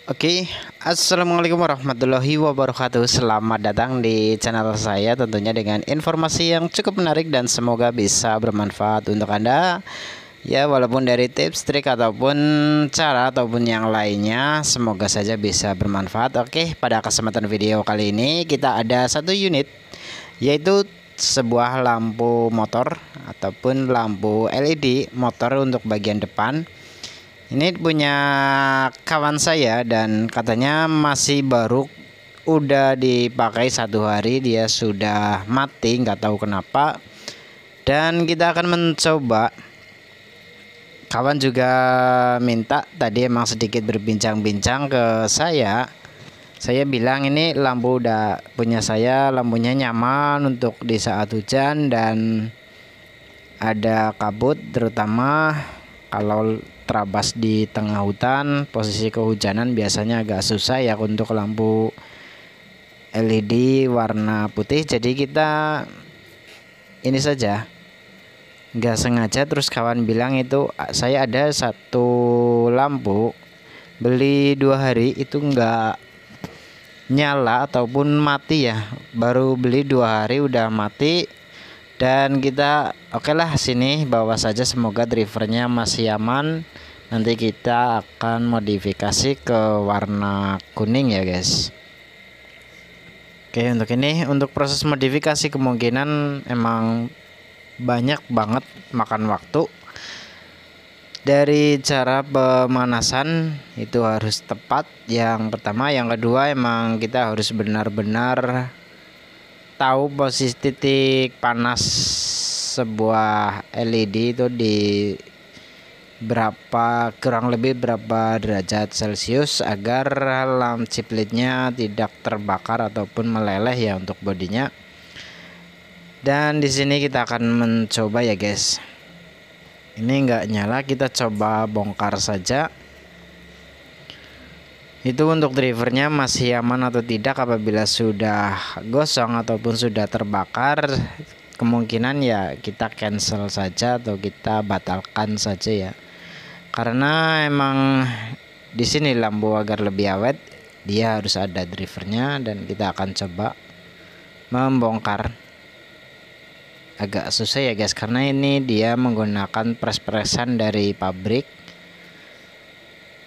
Oke, assalamualaikum warahmatullahi wabarakatuh. Selamat datang di channel saya, tentunya dengan informasi yang cukup menarik dan semoga bisa bermanfaat untuk Anda. Ya, walaupun dari tips, trik ataupun cara ataupun yang lainnya, semoga saja bisa bermanfaat. Oke, pada kesempatan video kali ini kita ada satu unit, yaitu sebuah lampu motor ataupun lampu LED motor untuk bagian depan. Ini punya kawan saya dan katanya masih baru, udah dipakai 1 hari dia sudah mati, nggak tahu kenapa. Dan kita akan mencoba. Kawan juga minta tadi, emang sedikit berbincang-bincang ke saya. Saya bilang ini lampu udah punya saya, lampunya nyaman untuk di saat hujan dan ada kabut, terutama kalau terabas di tengah hutan, posisi kehujanan biasanya agak susah ya untuk lampu LED warna putih. Jadi kita ini saja, nggak sengaja, terus kawan bilang itu saya ada satu lampu beli 2 hari itu nggak nyala ataupun mati ya, baru beli 2 hari udah mati. Dan kita oke lah, sini bawa saja, semoga drivernya masih aman. Nanti kita akan modifikasi ke warna kuning ya guys. Oke, untuk ini, untuk proses modifikasi kemungkinan emang banyak banget makan waktu. Dari cara pemanasan itu harus tepat, yang pertama. Yang kedua, emang kita harus benar-benar tahu posisi titik panas sebuah LED itu di berapa, kurang lebih berapa derajat Celcius, agar lampu ciplitnya tidak terbakar ataupun meleleh ya untuk bodinya. Dan di sini kita akan mencoba ya guys. Ini nggak nyala, kita coba bongkar saja. Itu untuk drivernya masih aman atau tidak. Apabila sudah gosong ataupun sudah terbakar, kemungkinan ya kita cancel saja atau kita batalkan saja ya. Karena emang di sini lampu agar lebih awet, dia harus ada drivernya, dan kita akan coba membongkar. Agak susah ya guys, karena ini dia menggunakan pres-presan dari pabrik,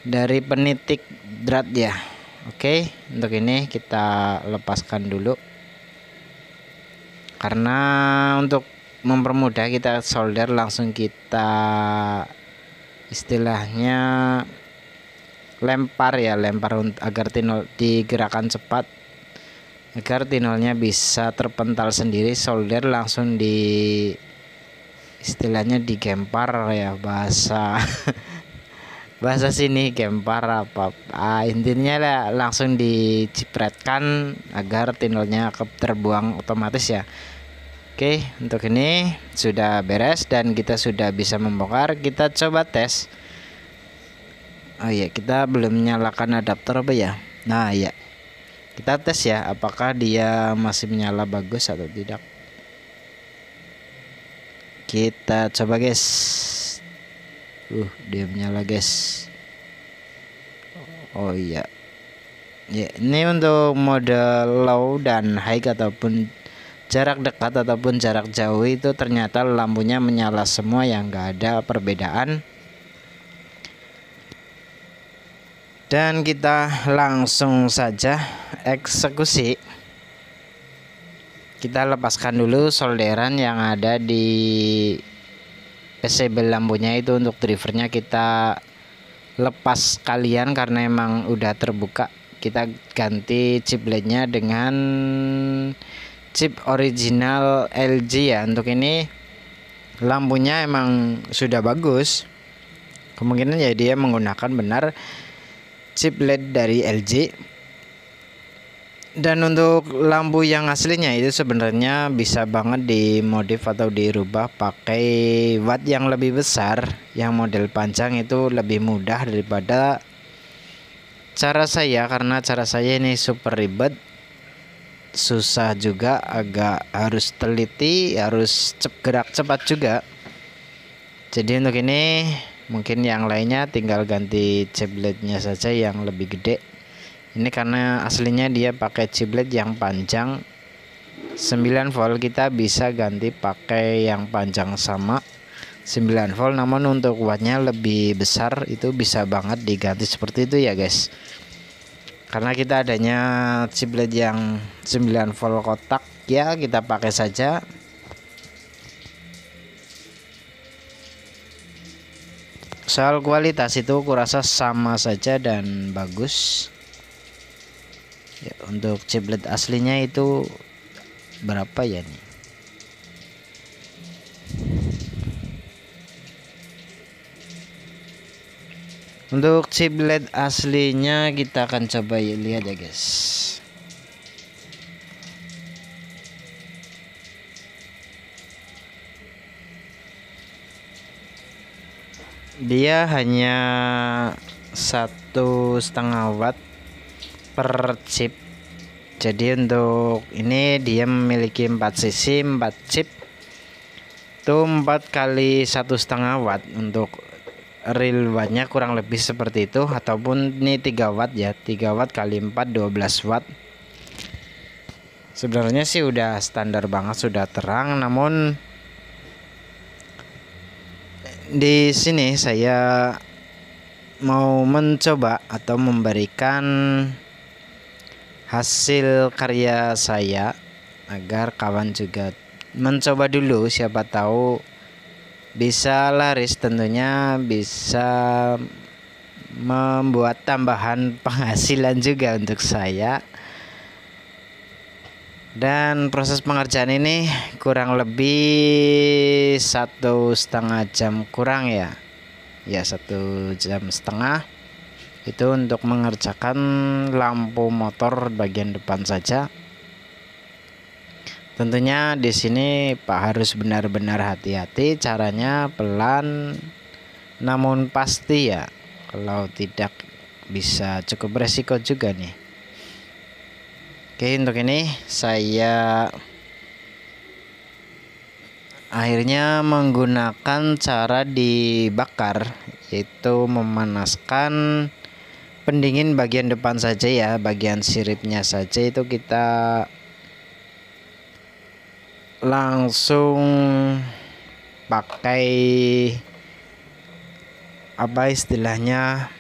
dari penitik drat ya. Oke, untuk ini kita lepaskan dulu, karena untuk mempermudah kita solder langsung kita istilahnya lempar ya, lempar agar tinol digerakkan cepat, agar tinolnya bisa terpental sendiri. Solder langsung di istilahnya digempar ya, bahasa bahasa sini gempar apa, intinya lah langsung dicipretkan agar tinolnya terbuang otomatis ya. Oke, untuk ini sudah beres dan kita sudah bisa membongkar. Kita coba tes. Oh iya, kita belum nyalakan adaptor apa ya. Nah ya, kita tes ya apakah dia masih menyala bagus atau tidak. Kita coba guys. Dia menyala guys. Oh iya ya, ini untuk mode low dan high ataupun jarak dekat ataupun jarak jauh, itu ternyata lampunya menyala semua, yang enggak ada perbedaan. Dan kita langsung saja eksekusi. Kita lepaskan dulu solderan yang ada di PCB lampunya itu. Untuk drivernya kita lepas kalian karena emang udah terbuka. Kita ganti chip LED-nya dengan chip original LG ya. Untuk ini lampunya emang sudah bagus, kemungkinan ya dia menggunakan benar chip LED dari LG. Dan untuk lampu yang aslinya itu sebenarnya bisa banget dimodif atau dirubah pakai watt yang lebih besar, yang model panjang itu lebih mudah daripada cara saya, karena cara saya ini super ribet, susah juga, agak harus teliti, harus gerak cepat juga. Jadi untuk ini mungkin yang lainnya tinggal ganti chip LED-nya saja yang lebih gede. Ini karena aslinya dia pakai chip LED yang panjang 9 volt, kita bisa ganti pakai yang panjang sama 9 volt, namun untuk wattnya lebih besar itu bisa banget diganti seperti itu ya guys. Karena kita adanya chip LED yang 9 volt kotak, ya kita pakai saja. Soal kualitas itu kurasa sama saja dan bagus ya. Untuk chip LED aslinya itu berapa ya nih? Untuk chip LED aslinya kita akan coba lihat ya guys. Dia hanya 1,5 watt per chip. Jadi untuk ini dia memiliki 4 sisi 4 chip, itu 4 kali 1,5 watt. Untuk real wattnya kurang lebih seperti itu, ataupun ini 3 watt ya, 3 watt kali 4 12 watt. Sebenarnya sih udah standar banget, sudah terang, namun di sini saya mau mencoba atau memberikan hasil karya saya agar kawan juga mencoba dulu, siapa tahu bisa laris, tentunya bisa membuat tambahan penghasilan juga untuk saya. Dan proses pengerjaan ini kurang lebih 1,5 jam kurang ya 1,5 jam itu untuk mengerjakan lampu motor bagian depan saja. Tentunya di sini Pak harus benar-benar hati-hati, caranya pelan namun pasti ya, kalau tidak bisa cukup resiko juga nih. Oke, untuk ini saya akhirnya menggunakan cara dibakar, yaitu memanaskan pendingin bagian depan saja ya, bagian siripnya saja itu kita langsung pakai apa istilahnya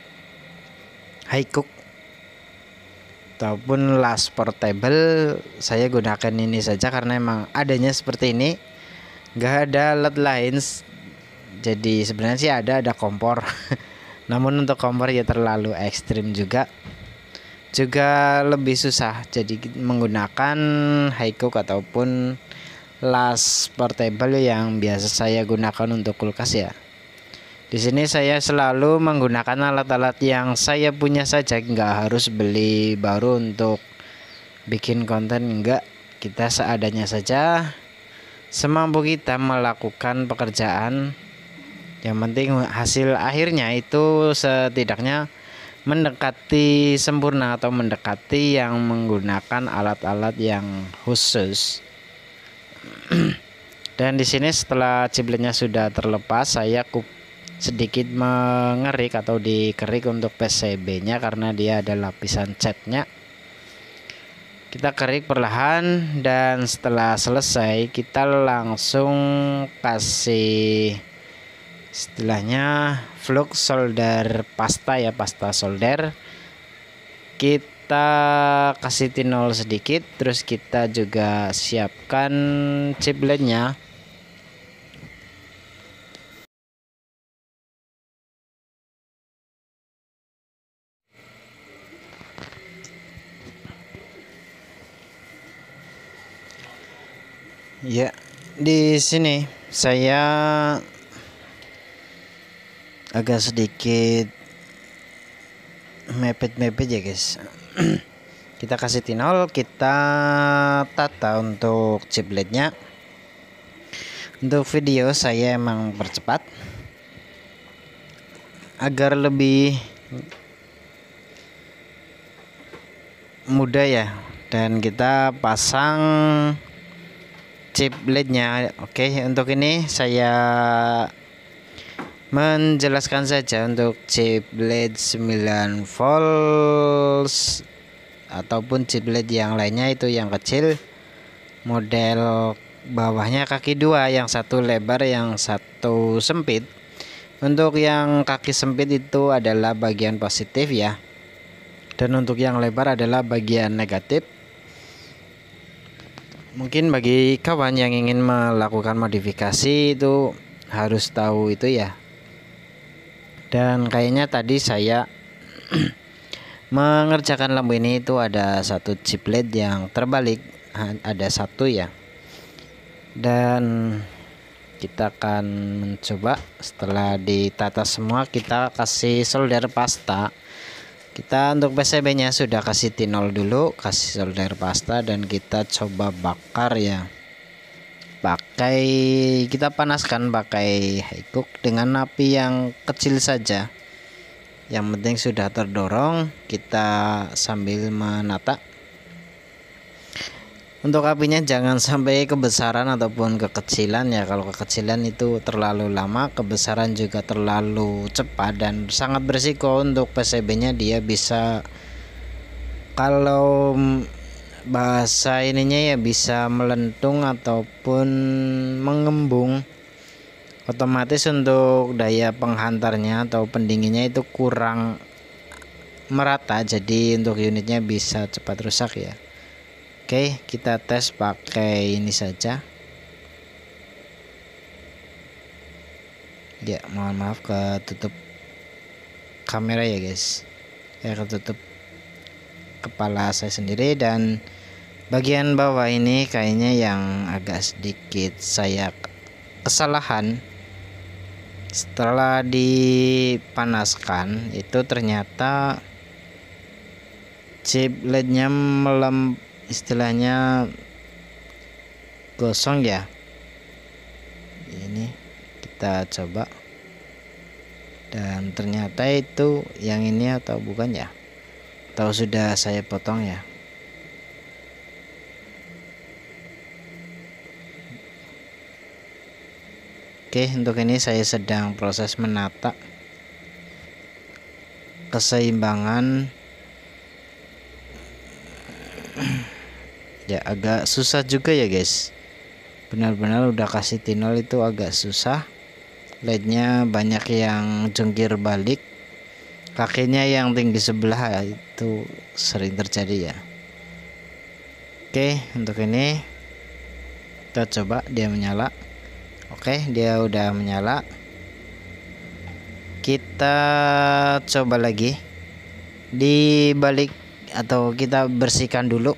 high cook ataupun las portable. Saya gunakan ini saja karena emang adanya seperti ini, nggak ada LED lain. Jadi sebenarnya sih ada kompor namun untuk kompor ya terlalu ekstrim juga lebih susah, jadi menggunakan high cook ataupun las portable yang biasa saya gunakan untuk kulkas ya. Di sini saya selalu menggunakan alat-alat yang saya punya saja, nggak harus beli baru untuk bikin konten, enggak, kita seadanya saja, semampu kita melakukan pekerjaan. Yang penting hasil akhirnya itu setidaknya mendekati sempurna atau mendekati yang menggunakan alat-alat yang khusus. Dan di sini setelah chipletnya sudah terlepas, saya sedikit mengerik atau dikerik untuk PCB-nya karena dia ada lapisan catnya. Kita kerik perlahan dan setelah selesai kita langsung kasih istilahnya flux solder pasta ya, pasta solder. Kita kasih tinol sedikit, terus kita juga siapkan chipletnya. Ya, di sini saya agak sedikit mepet-mepet ya guys. Kita kasih tinol, kita tata untuk chipletnya. Untuk video saya emang percepat agar lebih mudah ya, dan kita pasang chipletnya. Oke, untuk ini saya menjelaskan saja untuk chip LED 9 volt ataupun chiplet yang lainnya itu yang kecil, model bawahnya kaki dua, yang satu lebar yang satu sempit. Untuk yang kaki sempit itu adalah bagian positif ya, dan untuk yang lebar adalah bagian negatif. Mungkin bagi kawan yang ingin melakukan modifikasi itu harus tahu itu ya. Dan kayaknya tadi saya mengerjakan lampu ini itu ada satu chiplet yang terbalik, ada satu ya. Dan kita akan mencoba setelah ditata semua, kita kasih solder pasta. Kita untuk PCB nya sudah kasih tinol dulu, kasih solder pasta, dan kita coba bakar ya. Kita panaskan pakai high cook dengan api yang kecil saja. Yang penting sudah terdorong, kita sambil menata. Untuk apinya jangan sampai kebesaran ataupun kekecilan ya. Kalau kekecilan itu terlalu lama, kebesaran juga terlalu cepat dan sangat berisiko untuk PCB-nya. Dia bisa, kalau bahasa ininya ya, bisa melentung ataupun mengembung. Otomatis untuk daya penghantarnya atau pendinginnya itu kurang merata, jadi untuk unitnya bisa cepat rusak ya. Oke, kita tes pakai ini saja. Ya, mohon maaf ketutup kamera ya guys. Ketutup kepala saya sendiri, dan bagian bawah ini kayaknya yang agak sedikit saya kesalahan. Setelah dipanaskan itu ternyata chipletnya istilahnya gosong ya. Ini kita coba, dan ternyata itu yang ini atau bukan ya, atau sudah saya potong ya. Oke, untuk ini saya sedang proses menata keseimbangan. Ya, agak susah juga ya guys. Benar-benar udah kasih tinol itu agak susah. LED-nya banyak yang jungkir balik, kakinya yang tinggi sebelah, itu sering terjadi ya. Oke, untuk ini kita coba dia menyala. Oke, dia udah menyala. Kita coba lagi dibalik atau kita bersihkan dulu.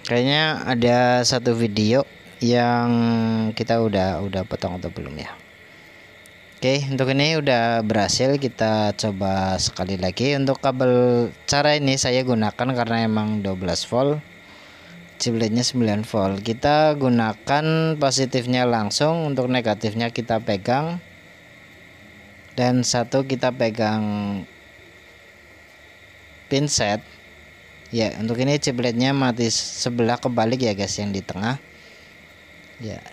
Kayaknya ada satu video yang kita udah potong atau belum ya. Oke, untuk ini udah berhasil. Kita coba sekali lagi. Untuk kabel, cara ini saya gunakan karena emang 12 volt, chipletnya 9 volt. Kita gunakan positifnya langsung, untuk negatifnya kita pegang, dan satu kita pegang pinset ya. Untuk ini chipletnya mati sebelah kebalik ya guys, yang di tengah ya.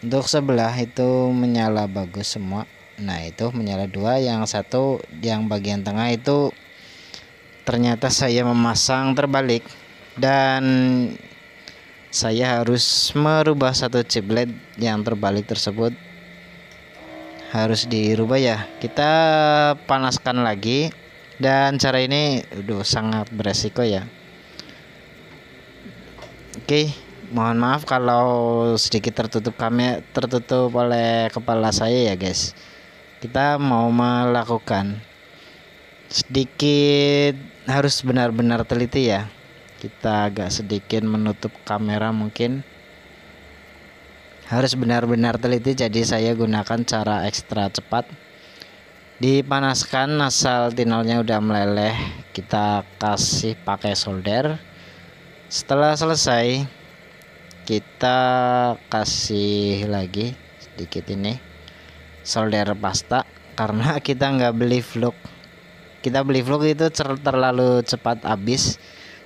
Untuk sebelah itu menyala bagus semua. Nah, itu menyala dua. Yang satu yang bagian tengah itu ternyata saya memasang terbalik, dan saya harus merubah satu chiplet yang terbalik tersebut, harus dirubah ya. Kita panaskan lagi, dan cara ini sangat beresiko ya. Oke, mohon maaf kalau sedikit tertutup oleh kepala saya ya guys. Kita mau melakukan sedikit, harus benar-benar teliti ya. Kita agak sedikit menutup kamera, mungkin harus benar-benar teliti, jadi saya gunakan cara ekstra cepat. Dipanaskan asal tinolnya udah meleleh, kita kasih pakai solder. Setelah selesai, kita kasih lagi sedikit ini solder pasta, karena kita nggak beli flux. Kita beli flux itu terlalu cepat habis,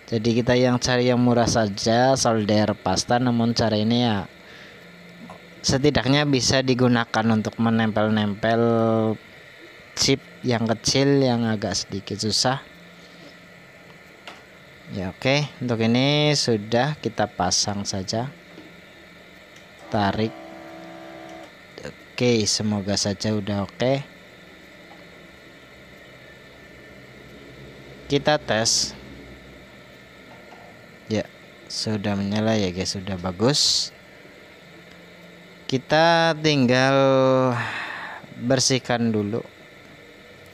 jadi kita yang cari yang murah saja, solder pasta. Namun cara ini ya setidaknya bisa digunakan untuk menempel-nempel chip yang kecil yang agak sedikit susah. Ya oke, untuk ini sudah kita pasang saja. Tarik. Oke, semoga saja udah oke. Kita tes. Ya, sudah menyala ya guys, sudah bagus. Kita tinggal bersihkan dulu.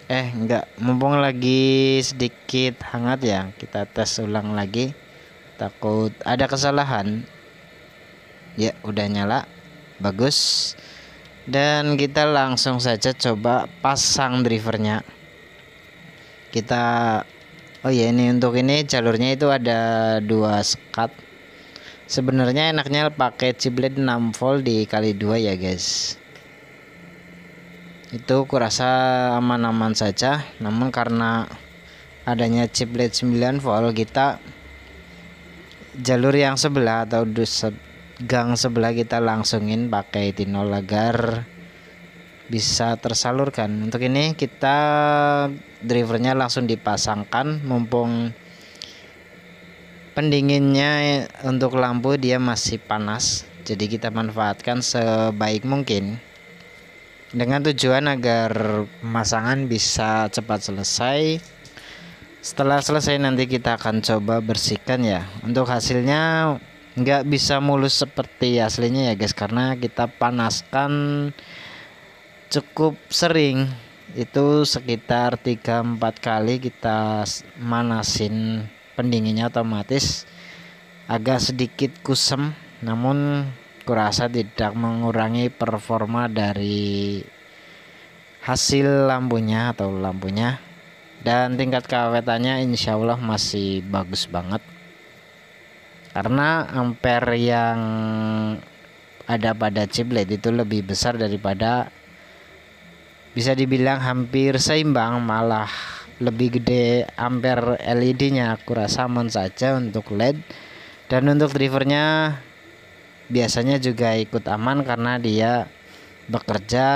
Enggak, mumpung lagi sedikit hangat ya, kita tes ulang lagi. Takut ada kesalahan. Ya, udah nyala. Bagus. Dan kita langsung saja coba pasang drivernya. Oh ya, ini untuk ini jalurnya itu ada 2 sekat. Sebenarnya enaknya pakai chip LED 6 volt dikali 2 ya guys. Itu kurasa aman-aman saja. Namun karena adanya chip LED 9 volt, kita jalur yang sebelah atau gang sebelah kita langsungin pakai tinol agar bisa tersalurkan. Untuk ini kita drivernya langsung dipasangkan, mumpung pendinginnya untuk lampu dia masih panas, jadi kita manfaatkan sebaik mungkin dengan tujuan agar pemasangan bisa cepat selesai. Setelah selesai nanti kita akan coba bersihkan ya. Untuk hasilnya nggak bisa mulus seperti aslinya ya guys, karena kita panaskan cukup sering, itu sekitar 3-4 kali kita manasin pendinginnya, otomatis agak sedikit kusam, namun kurasa tidak mengurangi performa dari hasil lampunya atau lampunya, dan tingkat keawetannya insya Allah masih bagus banget karena ampere yang ada pada chip LED itu lebih besar daripada, bisa dibilang hampir seimbang, malah lebih gede ampere LED-nya. Aku rasa aman saja untuk LED. Dan untuk drivernya biasanya juga ikut aman karena dia bekerja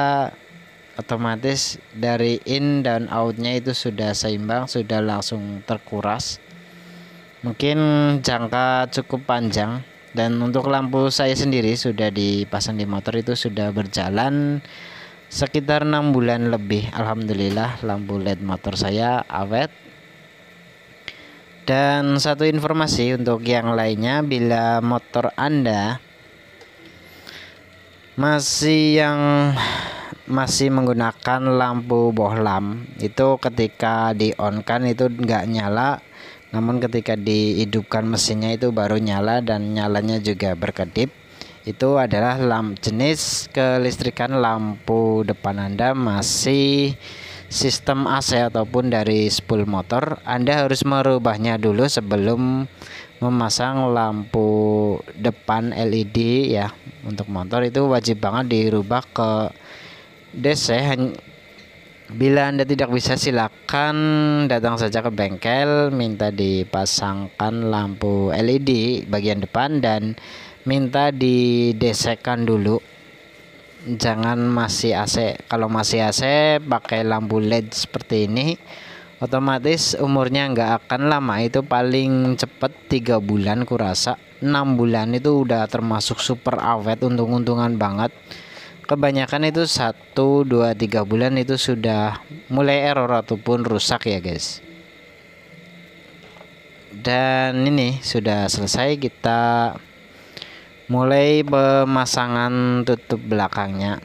otomatis dari in dan outnya itu sudah seimbang, sudah langsung terkuras. Mungkin jangka cukup panjang. Dan untuk lampu saya sendiri sudah dipasang di motor itu sudah berjalan sekitar 6 bulan lebih. Alhamdulillah lampu LED motor saya awet. Dan satu informasi untuk yang lainnya, bila motor Anda masih menggunakan lampu bohlam, itu ketika di on kan itu nggak nyala, namun ketika dihidupkan mesinnya itu baru nyala dan nyalanya juga berkedip. Itu adalah jenis kelistrikan lampu depan Anda masih sistem AC ataupun dari spool motor. Anda harus merubahnya dulu sebelum memasang lampu depan LED ya. Untuk motor itu wajib banget dirubah ke DC. Bila Anda tidak bisa, silakan datang saja ke bengkel, minta dipasangkan lampu LED bagian depan dan minta didesekkan dulu. Jangan masih AC. Kalau masih AC pakai lampu LED seperti ini, otomatis umurnya nggak akan lama. Itu paling cepat 3 bulan kurasa. 6 bulan itu udah termasuk super awet, untung-untungan banget. Kebanyakan itu 1, 2, 3 bulan itu sudah mulai error ataupun rusak ya guys. Dan ini sudah selesai, kita mulai pemasangan tutup belakangnya.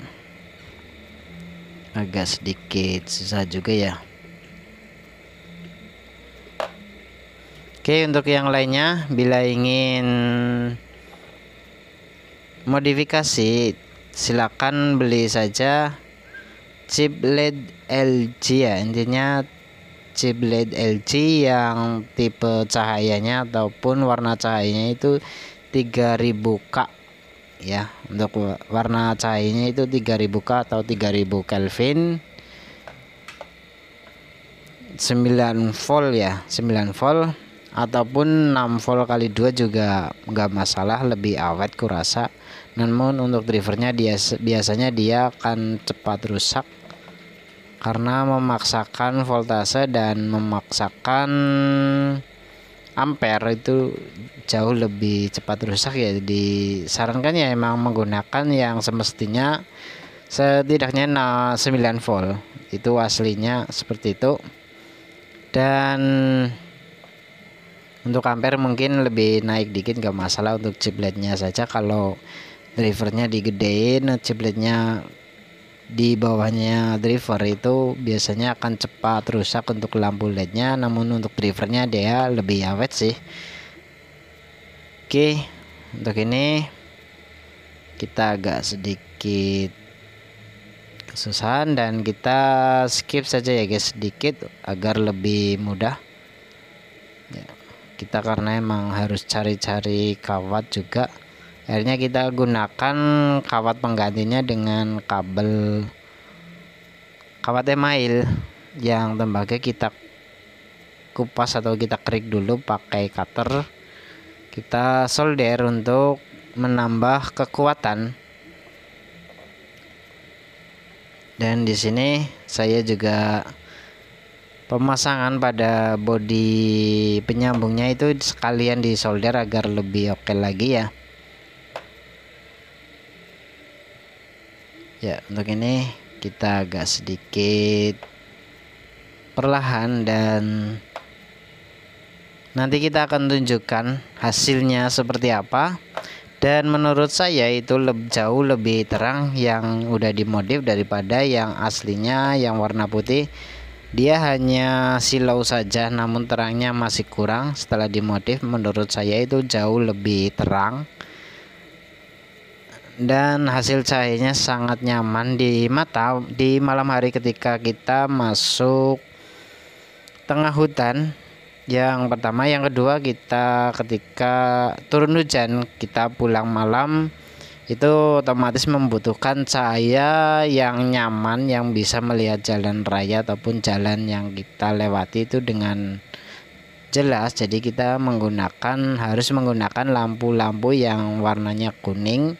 Agak sedikit susah juga ya. Oke, untuk yang lainnya bila ingin modifikasi, silakan beli saja chip LED LG ya. Intinya chip LED LG yang tipe cahayanya ataupun warna cahayanya itu 3000K ya. Untuk warna cahayanya itu 3000K atau 3000 Kelvin, 9 volt ya, 9 volt ataupun 6 volt kali 2 juga nggak masalah, lebih awet kurasa. Namun untuk drivernya biasanya dia akan cepat rusak karena memaksakan voltase dan memaksakan ampere itu jauh lebih cepat rusak ya. Disarankan ya emang menggunakan yang semestinya setidaknya 9 volt, itu aslinya seperti itu. Dan untuk ampere mungkin lebih naik dikit gak masalah untuk chip LED-nya saja. Kalau drivernya digedein, chip LED-nya di bawahnya driver itu biasanya akan cepat rusak untuk lampu LED-nya, namun untuk drivernya dia lebih awet sih. Oke, untuk ini kita agak sedikit kesusahan dan kita skip saja ya guys sedikit agar lebih mudah ya. Kita karena emang harus cari-cari kawat juga, akhirnya kita gunakan kawat penggantinya dengan kawat email yang tembaknya kita kupas atau kita kerik dulu pakai cutter. Kita solder untuk menambah kekuatan. Dan di sini saya juga pemasangan pada bodi penyambungnya itu sekalian disolder agar lebih oke lagi ya. Ya, untuk ini kita agak sedikit perlahan dan nanti kita akan tunjukkan hasilnya seperti apa. Dan menurut saya itu jauh lebih terang yang udah dimodif daripada yang aslinya yang warna putih. Dia hanya silau saja namun terangnya masih kurang. Setelah dimodif menurut saya itu jauh lebih terang dan hasil cahayanya sangat nyaman di mata di malam hari ketika kita masuk tengah hutan. Yang pertama, yang kedua kita ketika turun hujan, kita pulang malam itu otomatis membutuhkan cahaya yang nyaman yang bisa melihat jalan raya ataupun jalan yang kita lewati itu dengan jelas. Jadi kita harus menggunakan lampu-lampu yang warnanya kuning,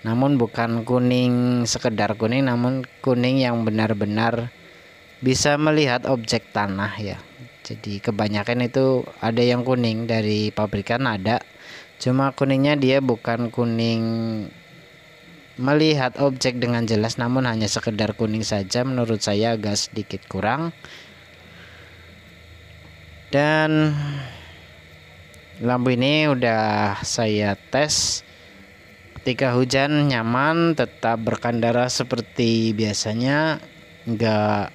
namun bukan kuning sekedar kuning, namun kuning yang benar-benar bisa melihat objek tanah ya. Jadi kebanyakan itu ada yang kuning dari pabrikan ada, cuma kuningnya dia bukan kuning melihat objek dengan jelas, namun hanya sekedar kuning saja. Menurut saya agak sedikit kurang. Dan lampu ini udah saya tes ketika hujan nyaman, tetap berkendara seperti biasanya, enggak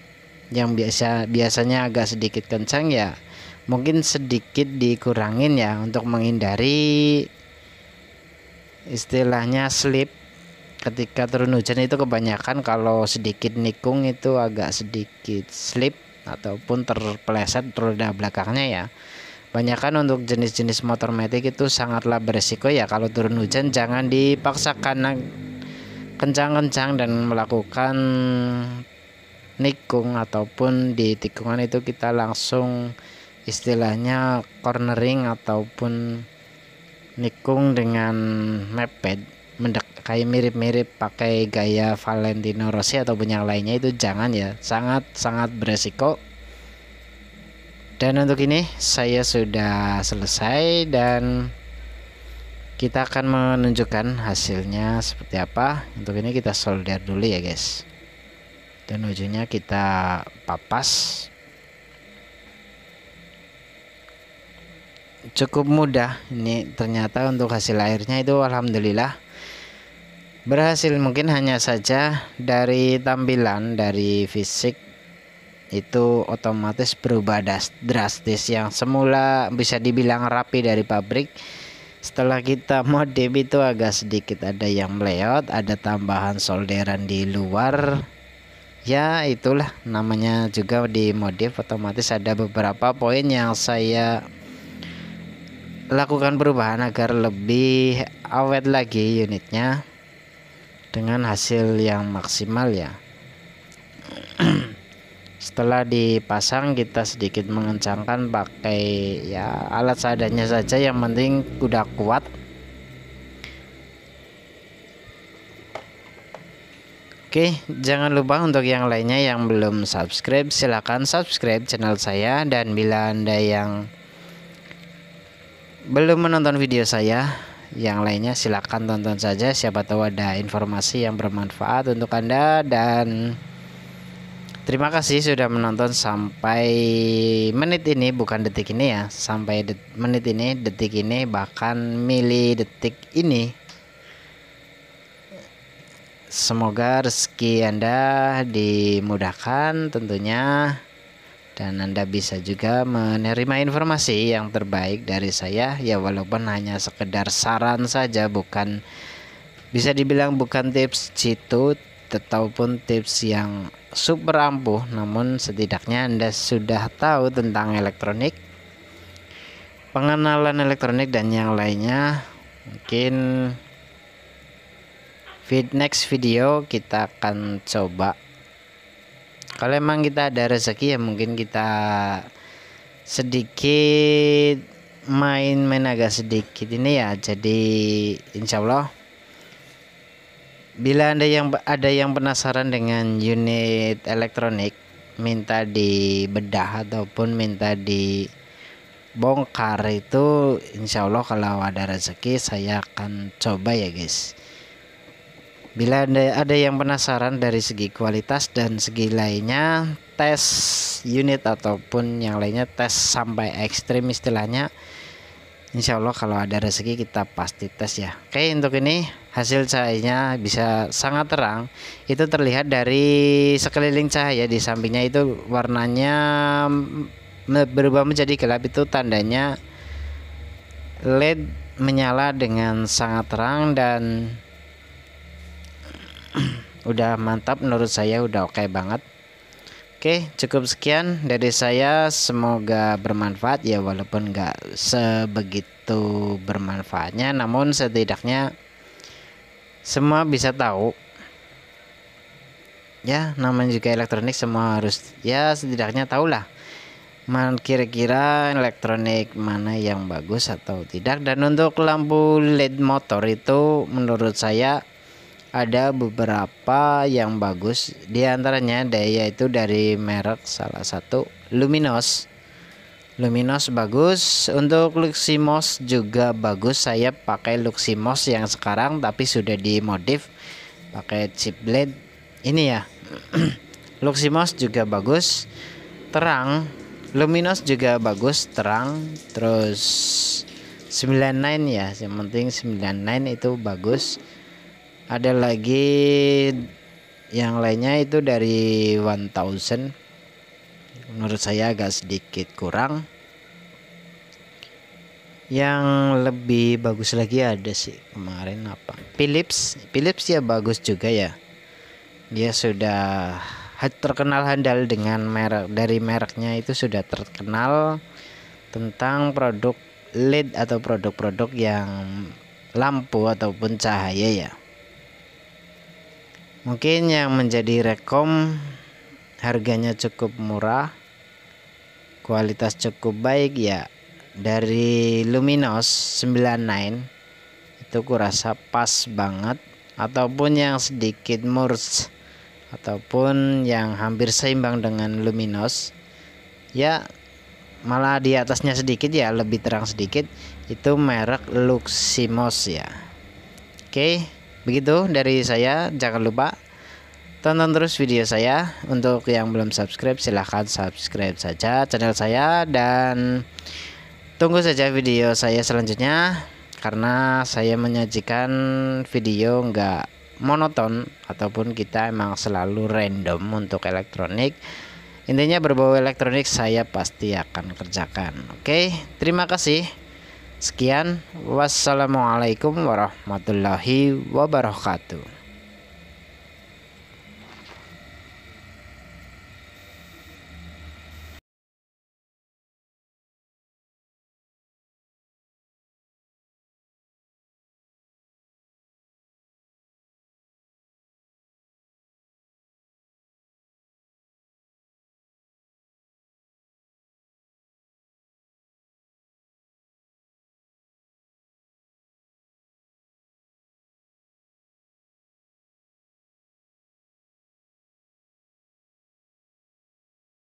yang biasanya agak sedikit kencang ya mungkin sedikit dikurangin ya untuk menghindari istilahnya slip. Ketika turun hujan itu kebanyakan kalau sedikit nikung itu agak sedikit slip ataupun terpeleset roda belakangnya ya. Banyakan untuk jenis-jenis motor matic itu sangatlah beresiko ya. Kalau turun hujan jangan dipaksakan kencang-kencang dan melakukan nikung ataupun di tikungan itu kita langsung istilahnya cornering ataupun nikung dengan mepet kayak mirip-mirip pakai gaya Valentino Rossi ataupun yang lainnya, itu jangan ya, sangat beresiko. Dan untuk ini saya sudah selesai dan kita akan menunjukkan hasilnya seperti apa. Untuk ini kita solder dulu ya guys, dan ujungnya kita papas. Cukup mudah ini ternyata untuk hasil akhirnya itu alhamdulillah berhasil. Mungkin hanya saja dari tampilan, dari fisik itu otomatis berubah drastis. Yang semula bisa dibilang rapi dari pabrik, setelah kita modif itu agak sedikit ada yang meleot, ada tambahan solderan di luar. Ya itulah namanya juga dimodif, otomatis ada beberapa poin yang saya lakukan perubahan agar lebih awet lagi unitnya dengan hasil yang maksimal ya. Setelah dipasang kita sedikit mengencangkan pakai ya alat seadanya saja, yang penting udah kuat. Oke, jangan lupa untuk yang lainnya yang belum subscribe silahkan subscribe channel saya, dan bila Anda yang belum menonton video saya yang lainnya, silahkan tonton saja, siapa tahu ada informasi yang bermanfaat untuk Anda. Dan terima kasih sudah menonton sampai menit ini, bukan detik ini ya, sampai menit ini, detik ini, bahkan mili detik ini. Semoga rezeki Anda dimudahkan tentunya, dan Anda bisa juga menerima informasi yang terbaik dari saya ya, walaupun hanya sekedar saran saja, bukan, bisa dibilang bukan tips jitu ataupun tips yang super ampuh, namun setidaknya Anda sudah tahu tentang elektronik, pengenalan elektronik dan yang lainnya. Mungkin next video kita akan coba, kalau emang kita ada rezeki ya, mungkin kita sedikit main agak sedikit ini ya. Jadi insya Allah, bila ada yang penasaran dengan unit elektronik, minta dibedah ataupun minta dibongkar, itu insya Allah kalau ada rezeki saya akan coba ya guys. Bila ada yang penasaran dari segi kualitas dan segi lainnya, tes unit ataupun yang lainnya, tes sampai ekstrim istilahnya, insya Allah kalau ada rezeki kita pasti tes ya. Oke, untuk ini hasil cahayanya bisa sangat terang, itu terlihat dari sekeliling cahaya. Di sampingnya itu warnanya berubah menjadi gelap, itu tandanya LED menyala dengan sangat terang dan udah mantap menurut saya, udah oke banget. Oke, cukup sekian dari saya, semoga bermanfaat ya, walaupun nggak sebegitu bermanfaatnya, namun setidaknya semua bisa tahu ya, namanya juga elektronik, semua harus ya setidaknya tahulah kira-kira elektronik mana yang bagus atau tidak. Dan untuk lampu LED motor itu menurut saya ada beberapa yang bagus, diantaranya yaitu dari merek salah satu Luminos. Luminos bagus, untuk Luximos juga bagus. Saya pakai Luximos yang sekarang tapi sudah dimodif pakai chip LED ini ya. Luximos juga bagus, terang. Luminos juga bagus, terang. Terus 99 ya, yang penting 99 itu bagus. Ada lagi yang lainnya itu dari 1000, menurut saya agak sedikit kurang. Yang lebih bagus lagi ada sih kemarin apa, Philips ya bagus juga ya. Dia sudah terkenal handal dengan merek, dari mereknya itu sudah terkenal tentang produk LED atau produk-produk yang lampu ataupun cahaya ya. Mungkin yang menjadi rekom, harganya cukup murah, kualitas cukup baik ya, dari Luminos 99 itu kurasa pas banget, ataupun yang sedikit murs ataupun yang hampir seimbang dengan Luminos ya, malah di atasnya sedikit ya, lebih terang sedikit, itu merek Luximos ya. Oke, begitu dari saya. Jangan lupa tonton terus video saya. Untuk yang belum subscribe, silahkan subscribe saja channel saya, dan tunggu saja video saya selanjutnya, karena saya menyajikan video nggak monoton ataupun kita emang selalu random untuk elektronik. Intinya berbau elektronik saya pasti akan kerjakan. Oke, terima kasih. Sekian, wassalamualaikum warahmatullahi wabarakatuh.